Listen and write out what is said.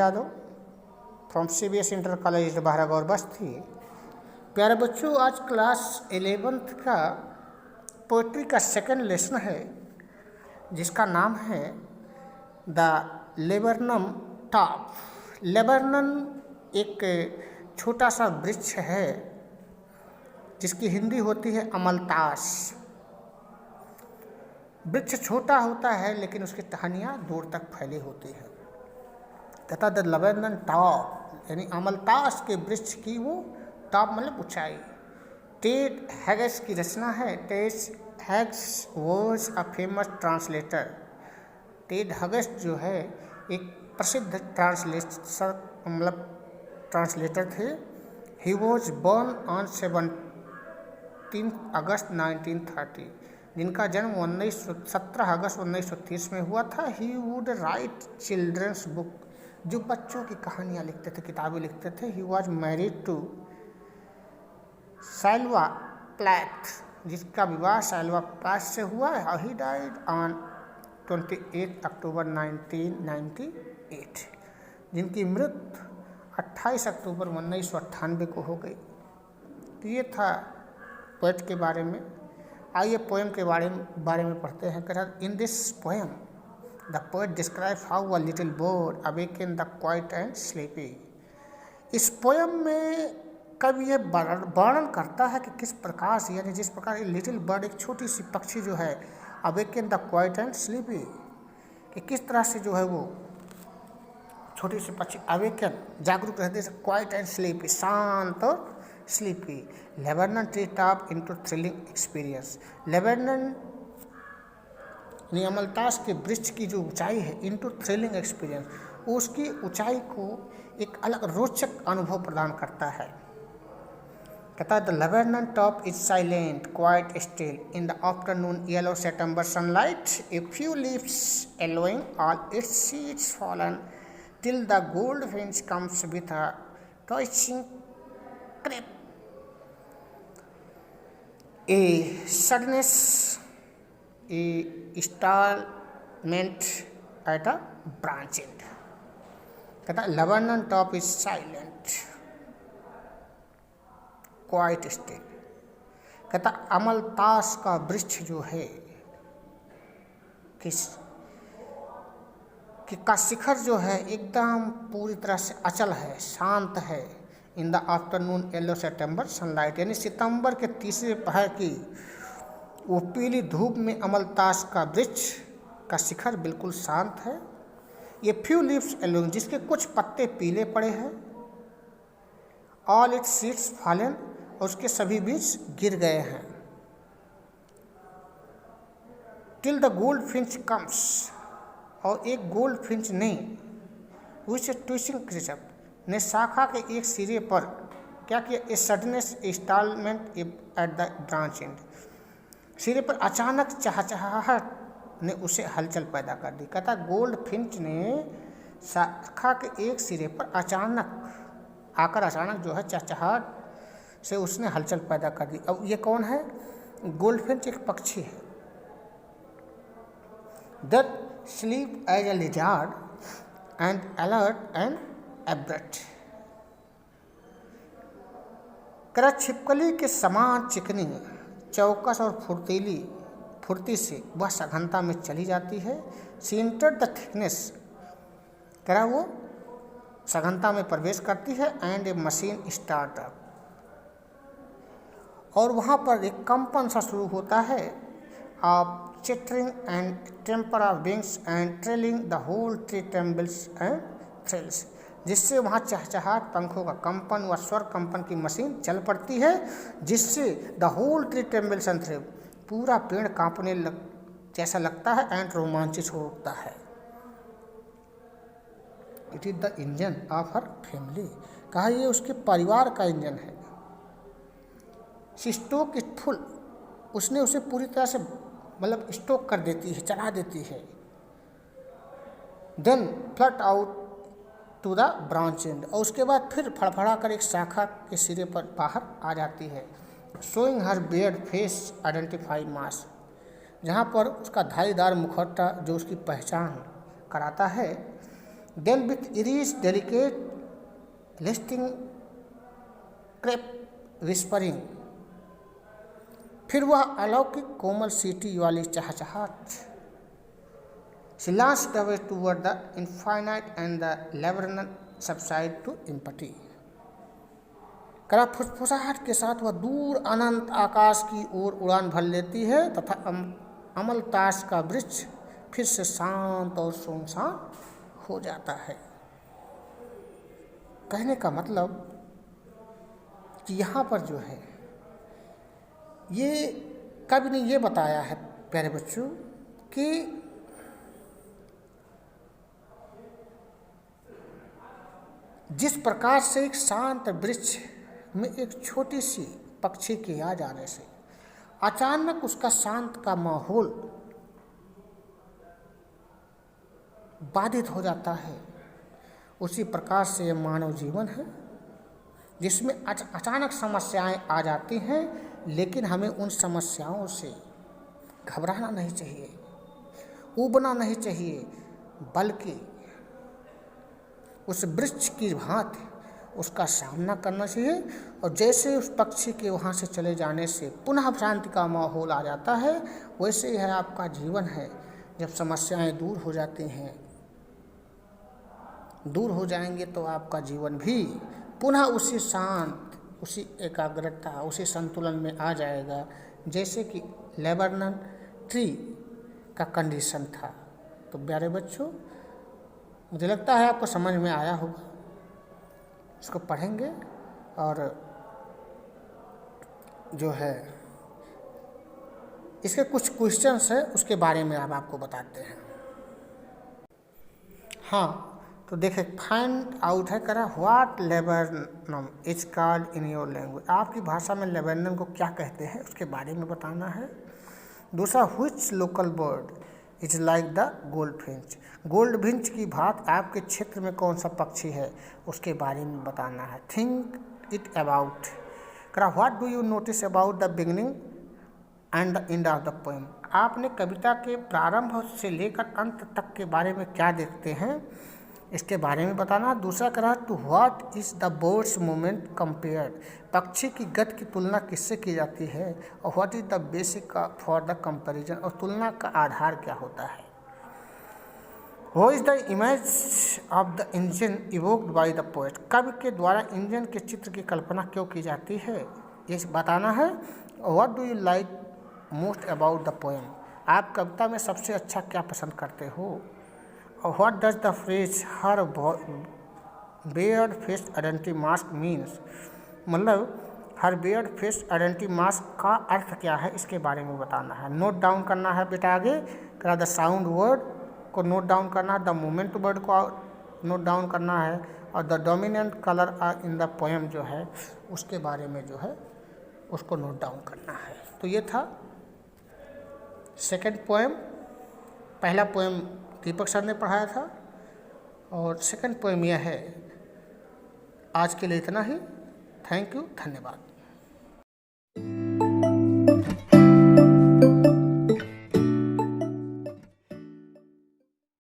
Yadav from CBSE inter college Bahragaur Basti. प्यारे बच्चों, आज क्लास 11th का पोइट्री का सेकंड लेसन है जिसका नाम है द लेबरनम टॉप। लेबरनन एक छोटा सा वृक्ष है जिसकी हिंदी होती है अमलतास। वृक्ष छोटा होता है लेकिन उसकी टहनियाँ दूर तक फैली होती है। तथा द लेबरनन टॉप यानी अमलतास के वृक्ष की वो टॉप मतलब ऊंचाई। टेड हैगस की रचना है। Ted Hughes was a famous translator. Ted Hughes जो है एक प्रसिद्ध ट्रांसलेटर थे। ही वॉज बॉर्न ऑन 17 अगस्त 1930, जिनका जन्म 17 अगस्त 1930 में हुआ था। He would write children's book, जो बच्चों की कहानियाँ लिखते थे, किताबें लिखते थे। He was married to Sylvia Plath, जिसका विवाह सिल्वा प्लैथ से हुआ है। और ही डाइड ऑन 28 अक्टूबर 1998, जिनकी मृत्यु 28 अक्टूबर 1998 को हो गई। तो ये था पोएट के बारे में। आइए पोएम के बारे में पढ़ते हैं। कहते in this poem the poet describe how a little bird awaken the quiet and sleepy. इस पोएम में कवि ये वर्णन करता है कि किस प्रकार से, यानी जिस प्रकार लिटिल बर्ड एक छोटी सी पक्षी जो है awaken the quiet and sleepy, कि किस तरह से जो है वो छोटी सी पक्षी अवेकन जागरूक रहते हैं, क्वाइट एंड स्लीपी शांत और sleepy. Laburnum tree top into thrilling experience. Laburnum अमलतास के वृक्ष की जो ऊंचाई है इनटू थ्रिलिंग एक्सपीरियंस, उसकी ऊंचाई को एक अलग रोचक अनुभव प्रदान करता है। कहता है the laburnum top is silent quite still in the afternoon yellow September sunlight, a few leaves yellowing all its seeds fallen till the goldfinch comes with a touching creep. A suddenness, a startlement at a branch end. कहता laburnum top is silent quite still. कहता अमलतास का वृक्ष जो है का शिखर जो है एकदम पूरी तरह से अचल है, शांत है। इन the afternoon yellow September sunlight, यानी सितंबर के तीसरे पहर की वो पीली धूप में अमलतास का वृक्ष का शिखर बिल्कुल शांत है। ये फ्यू लीव्स एलोइंग, जिसके कुछ पत्ते पीले पड़े हैं। ऑल इट्स सीड्स फॉलन, और उसके सभी बीज गिर गए हैं। Till the gold Finch comes, और एक गोल्ड फिंच ने विच ट्विस्टिंग क्रिचअप ने शाखा के एक सिरे पर क्या किया, a suddenness instalment at the branch end, सिरे पर अचानक चहचहाहट ने उसे हलचल पैदा कर दी। कहता गोल्ड फिंच ने शाखा के एक सिरे पर अचानक जो है चहचहाहट से उसने हलचल पैदा कर दी। अब ये कौन है? गोल्ड फिंच एक पक्षी है। That sleep as a lizard and alert and abrupt। करा छिपकली के समान चिकनी, चौकस और फुर्ती से वह सघनता में चली जाती है। शी एंटर्ड द थिकनेस, करा वो सघनता में प्रवेश करती है। एंड ए मशीन स्टार्टअप, और वहाँ पर एक कंपन सा शुरू होता है। आप chittering and temper of wings and trailing the whole tree trembles and thrills, जिससे वहाँ चहचहाट, पंखों का कंपन व स्वर कंपन की मशीन चल पड़ती है, जिससे the whole tree trembles and thrill, पूरा पेड़ कांपने जैसा लगता है एंड रोमांचित हो उठता है। It is the engine of her family, कहा ये उसके परिवार का इंजन है। शी स्टोक इट फुल, उसने उसे पूरी तरह से मतलब स्टोक कर देती है, चला देती है। Then flit out to the branch end, और उसके बाद फिर फड़फड़ा कर एक शाखा के सिरे पर बाहर आ जाती है। Showing her beard face identify mask, जहाँ पर उसका धारीदार मुखौटा जो उसकी पहचान कराता है। Then with eerie delicate whistling crepe whispering, फिर वह अलौकिक कोमल सीटी वाली चहचहाट। She launched away toward the infinite and the Lebanon subside to empty. करा फुसफुसाहट के साथ वह दूर अनंत आकाश की ओर उड़ान भर लेती है तथा अमलतास का वृक्ष फिर से शांत और सुनसान हो जाता है। कहने का मतलब कि यहाँ पर जो है ये कवि ने ये बताया है प्यारे बच्चों कि जिस प्रकार से एक शांत वृक्ष में एक छोटी सी पक्षी के आ जाने से अचानक उसका शांत का माहौल बाधित हो जाता है, उसी प्रकार से यह मानव जीवन है जिसमें अचानक समस्याएं आ जाती हैं, लेकिन हमें उन समस्याओं से घबराना नहीं चाहिए, ऊबना नहीं चाहिए, बल्कि उस वृक्ष की भांति उसका सामना करना चाहिए। और जैसे उस पक्षी के वहाँ से चले जाने से पुनः शांति का माहौल आ जाता है, वैसे ही है आपका जीवन है। जब समस्याएं दूर हो जाती हैं, दूर हो जाएंगे तो आपका जीवन भी पुनः उसी शांत, उसी एकाग्रता, उसी संतुलन में आ जाएगा जैसे कि लेबनान ट्री का कंडीशन था। तो प्यारे बच्चों, मुझे लगता है आपको समझ में आया होगा। इसको पढ़ेंगे और जो है इसके कुछ क्वेश्चंस है उसके बारे में अब आपको बताते हैं। हाँ, तो देखिए फाइंड आउट है करा what Lebanon is called in your language. आपकी भाषा में लेबनन को क्या कहते हैं उसके बारे में बताना है। दूसरा, which local bird is like the goldfinch. Goldfinch की भांति आपके क्षेत्र में कौन सा पक्षी है उसके बारे में बताना है। थिंक इट अबाउट करा what do you notice about the beginning and the end of the poem. आपने कविता के प्रारंभ से लेकर अंत तक के बारे में क्या देखते हैं इसके बारे में बताना। दूसरा करा two what is the bird's movement compared. पक्षी की गति की तुलना किससे की जाती है और what is the basic for the comparison, और तुलना का आधार क्या होता है। वो is the image of the engine evoked by the poet. कवि के द्वारा इंजन के चित्र की कल्पना क्यों की जाती है ये बताना है। What do you like most about the poem. आप कविता में सबसे अच्छा क्या पसंद करते हो। और what does the phrase her Baird face identity mask means. मतलब हर बेयर्ड फेस आइडेंटिटी मास्क का अर्थ क्या है इसके बारे में बताना है। नोट डाउन करना है बेटा। आगे करा द साउंड वर्ड को नोट डाउन करना है, द मोमेंट वर्ड को नोट डाउन करना है, और the dominant colour in the poem जो है उसके बारे में जो है उसको नोट डाउन करना है। तो ये था सेकंड पोएम। पहला पोएम दीपक सर ने पढ़ाया था और सेकंड पोएम यह है। आज के लिए इतना ही। थैंक यू, धन्यवाद।